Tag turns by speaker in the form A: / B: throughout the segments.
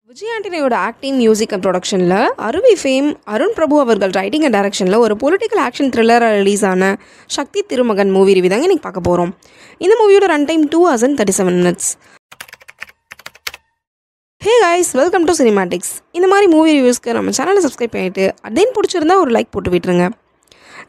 A: Vijay ஆண்டனியோட acting, music and ப்ரொடக்ஷனில் அருவி fame Arun பிரபு அவர்கள் ரைட்டிங் அண்ட் டைரக்ஷனில் ஒரு பொலிட்டிக்கல் ஆக்ஷன் த்ரில்லராக ரிலீஸ் ஆன சக்தி திருமகன் மூவி ரிவ்யூ தாங்க இன்றைக்கி பார்க்க போகிறோம். இந்த மூவியோட run time 2 hours and 37 minutes. Hey guys, welcome to cinematics. இந்த மாதிரி மூவி ரிவ்யூஸ்க்கு நம்ம சேனலை சப்ஸ்கிரைப் பண்ணிவிட்டு அதையும் பிடிச்சிருந்தா ஒரு லைக் போட்டு விட்டுருங்க.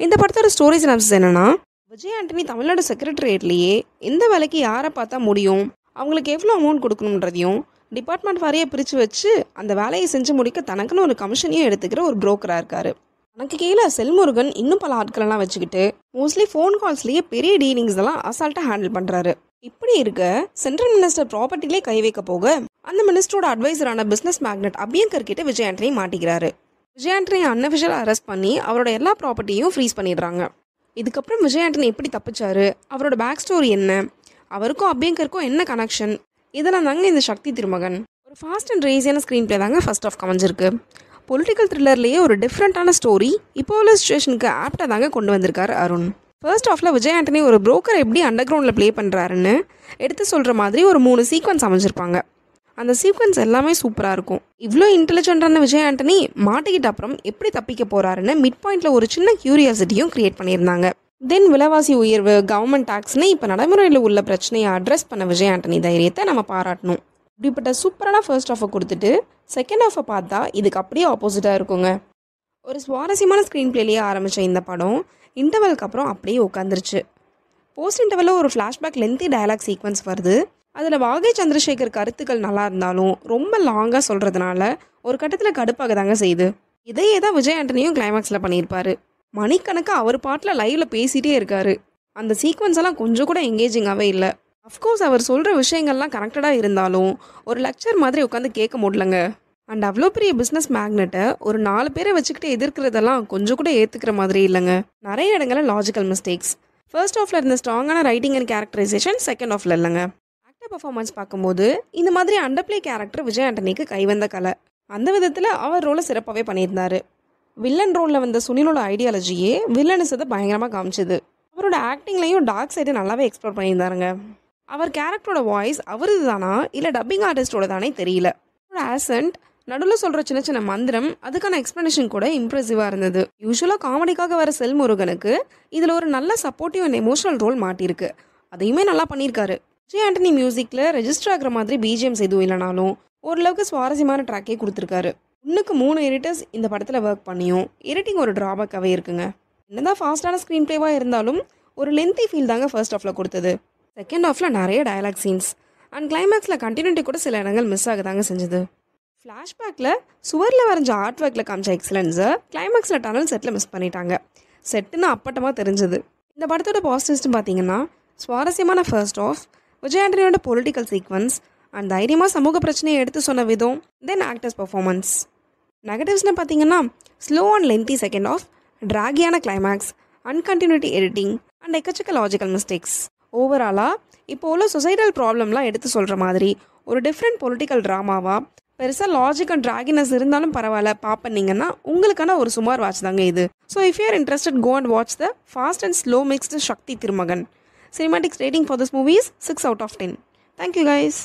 A: இந்த படத்தோட ஸ்டோரி சினாப்சிஸ் என்னென்னா, விஜய் ஆண்டனி தமிழ்நாடு செக்ரட்டரியேட்லேயே எந்த வேலைக்கு யாரை பார்த்தா முடியும், அவங்களுக்கு எவ்வளோ அமௌண்ட் கொடுக்கணுன்றதையும் டிபார்ட்மெண்ட் வாரியாக பிரித்து வச்சு அந்த வேலையை செஞ்சு முடிக்க தனக்குன்னு ஒரு கமிஷனையும் எடுத்துக்கிற ஒரு புரோக்கராக இருக்கார். தனக்கு கீழே செல்முருகன் இன்னும் பல ஆட்களெல்லாம் வச்சுக்கிட்டு மோஸ்ட்லி ஃபோன் கால்ஸ்லேயே பெரிய டீலிங்ஸ் எல்லாம் அசால்ட்டாக ஹேண்டில் பண்ணுறாரு. இப்படி இருக்க சென்ட்ரல் மினிஸ்டர் ப்ராப்பர்ட்டிலே கை வைக்க போக அந்த மினிஸ்டரோட அட்வைசரான பிஸ்னஸ் மேக்னட் அபியங்கர் கிட்ட விஜய் ஆண்டனி மாட்டிக்கிறாரு. விஜய் ஆண்டனி அன்அஃபிஷியலாக அரெஸ்ட் பண்ணி அவரோட எல்லா ப்ராப்பர்ட்டியும் ஃப்ரீஸ் பண்ணிடுறாங்க. இதுக்கப்புறம் விஜய் ஆண்டனி எப்படி தப்பிச்சாரு, அவரோட பேக் ஸ்டோரி என்ன, அவருக்கும் அபியங்கருக்கும் என்ன கனெக்ஷன், இதெல்லாம் தாங்க இந்த சக்தி திருமகன். ஒரு ஃபாஸ்ட் அண்ட் ரேசியான ஸ்க்ரீன் பிளே தாங்க ஃபர்ஸ்ட் ஆஃப் கமைஞ்சிருக்கு. பொலிட்டிக்கல் த்ரில்லர்லேயே ஒரு டிஃப்ரெண்ட்டான ஸ்டோரி இப்போ உள்ள சுச்சுவேஷனுக்கு ஆப்டாக தாங்க கொண்டு வந்திருக்காரு அருண். ஃபர்ஸ்ட் ஆஃபில் விஜய் ஆண்டனி ஒரு புரோக்கர் எப்படி அண்டர் கிரவுண்டில் ப்ளே பண்ணுறாருன்னு எடுத்து சொல்கிற மாதிரி ஒரு 3 சீக்வன்ஸ் அமைஞ்சிருப்பாங்க. அந்த சீக்வன்ஸ் எல்லாமே சூப்பராக இருக்கும். இவ்வளோ இன்டெலிஜென்ட்டான விஜய் ஆண்டனி மாட்டிக்கிட்ட அப்புறம் எப்படி தப்பிக்க போகிறாருன்னு மிட் பாயிண்டில் ஒரு சின்ன கியூரியாசிட்டியும் க்ரியேட் பண்ணியிருந்தாங்க. தென் விலைவாசி உயர்வு, கவர்மெண்ட் டாக்ஸ்னு இப்போ நடைமுறையில் உள்ள பிரச்சனையை அட்ரஸ் பண்ண விஜய் ஆண்டனி தைரியத்தை நம்ம பாராட்டணும். இப்படிப்பட்ட சூப்பரான ஃபர்ஸ்ட் ஆஃபை கொடுத்துட்டு செகண்ட் ஆஃபை பார்த்தா இதுக்கு அப்படியே ஆப்போசிட்டாக இருக்குங்க. ஒரு சுவாரஸ்யமான ஸ்க்ரீன் பிளேலேயே ஆரம்பித்த இந்த படம் இன்டர்வலுக்கு அப்புறம் அப்படியே உட்காந்துருச்சு. போஸ்ட் இன்டர்வலில் ஒரு ஃப்ளாஷ்பேக் லென்த்தி டயலாக் சீக்வன்ஸ் வருது. அதில் வாகை சந்திரசேகர் கருத்துக்கள் நல்லா இருந்தாலும் ரொம்ப லாங்காக சொல்கிறதுனால ஒரு கட்டத்தில் கடுப்பாக தாங்க செய்யுது. இதையே தான் விஜய் ஆண்டனியும் கிளைமேக்ஸில் பண்ணியிருப்பார். மணிக்கணக்காக அவர் பாட்டில் லைவில் பேசிகிட்டே இருக்கார். அந்த சீக்வன்ஸ் எல்லாம் கொஞ்சம் கூட எங்கேஜிங்காகவே இல்லை. அஃப்கோர்ஸ் அவர் சொல்கிற விஷயங்கள்லாம் கனெக்டடாக இருந்தாலும் ஒரு லெக்சர் மாதிரி உட்காந்து கேட்க முடியலங்க. அண்ட் அவ்வளோ பெரிய பிஸ்னஸ் மேக்னெட்டை ஒரு 4 பேரை வச்சுக்கிட்டு எதிர்க்கிறதெல்லாம் கொஞ்சம் கூட ஏற்றுக்கிற மாதிரி இல்லைங்க. நிறைய இடங்களில் லாஜிக்கல் மிஸ்டேக்ஸ். ஃபர்ஸ்ட் ஆஃபில் இருந்த ஸ்ட்ராங்கான ரைட்டிங் அண்ட் கேரக்டரைசேஷன் செகண்ட் ஆஃபில் இல்லைங்க. ஆக்டர் பர்ஃபார்மன்ஸ் பார்க்கும்போது இந்த மாதிரி அண்டர்பிளே கேரக்டர் விஜய் ஆண்டனிக்கு கைவந்த கலை. அந்த விதத்தில் அவர் ரோலை சிறப்பாகவே பண்ணியிருந்தார். வில்லன் ரோலில் வந்த சுனிலோட ஐடியாலஜியே வில்லனிசத்தை பயங்கரமாக காமிச்சிது. அவரோட ஆக்டிங்லையும் டார்க் சைடை நல்லாவே எக்ஸ்ப்ளோர் பண்ணியிருந்தாருங்க. அவர் கேரக்டரோட வாய்ஸ் அவரது தானா இல்லை டப்பிங் ஆர்டிஸ்டோட தானே தெரியல. அவரோட ஆசன்ட், நடுவில் சொல்கிற சின்ன சின்ன மந்திரம், அதுக்கான எக்ஸ்ப்ளனேஷன் கூட இம்ப்ரெசிவாக இருந்தது. யூஸ்வலாக காமெடிக்காக வர செல்முருகனுக்கு இதில் ஒரு நல்ல சப்போர்ட்டிவ் அண்ட் எமோஷனல் ரோல் மாட்டியிருக்கு. அதையுமே நல்லா பண்ணியிருக்காரு. விஜய் ஆண்டனி மியூசிக்கில் ரெஜிஸ்டர் ஆகிற மாதிரி பிஜிஎம்ஸ் எதுவும் இல்லைனாலும் ஓரளவுக்கு சுவாரஸ்யமான ட்ராக்கே கொடுத்துருக்காரு. 1க்கு 3 எடிட்டர்ஸ் இந்த படத்தில் ஒர்க் பண்ணியும் எடிட்டிங் ஒரு ட்ராபேக்காகவே இருக்குங்க. என்னதான் ஃபாஸ்டான ஸ்க்ரீன் பிளேவாக இருந்தாலும் ஒரு லென்த்தி ஃபீல் தாங்க ஃபர்ஸ்ட் ஆஃபில் கொடுத்தது. செகண்ட் ஆஃபில் நிறைய டயலாக் சீன்ஸ் அண்ட் கிளைமேக்ஸில் கண்டினியூட்டி கூட சில இடங்கள் மிஸ் ஆகுதாங்க செஞ்சது. ஃப்ளாஷ்பேக்கில் சுவரில் வரைஞ்ச ஆர்ட் ஒர்க்கில் காமிச்ச எக்ஸலன்ஸை கிளைமேக்ஸில் டனல் செட்டில் மிஸ் பண்ணிட்டாங்க. செட்டுன்னு அப்பட்டமாக தெரிஞ்சது. இந்த படத்தோட பாசிட்டிவ்ஸ்னு பார்த்தீங்கன்னா சுவாரஸ்யமான ஃபர்ஸ்ட் ஆஃப், விஜய் ஆண்டனியோட பொலிட்டிக்கல் சீக்வன்ஸ் அண்ட் தைரியமாக சமூக பிரச்சனையை எடுத்து சொன்ன விதம், தென் ஆக்டர்ஸ் பர்ஃபார்மன்ஸ். நெகட்டிவ்ஸ்னு பார்த்தீங்கன்னா slow and lengthy second half, ட்ராகியான கிளைமேக்ஸ், அன்கண்டினியூட்டி எடிட்டிங் அண்ட் எக்கச்சக்க லாஜிக்கல் மிஸ்டேக்ஸ். ஓவராலாக இப்போ உள்ள சொசைட்டல் ப்ராப்ளம்லாம் எடுத்து சொல்கிற மாதிரி ஒரு டிஃப்ரெண்ட் பொலிட்டிக்கல் ட்ராமாவாக பெருசாக லாஜிக் அண்ட் ட்ராகினஸ் இருந்தாலும் பரவாயில்ல பார்ப்பீங்கன்னா உங்களுக்கான ஒரு சுமார் வாட்ச் தாங்க இது. So if you are interested, go and watch the fast and slow mixed Sakthi Thirumagan. Cinematics rating for this movie is 6 out of 10. Thank you guys.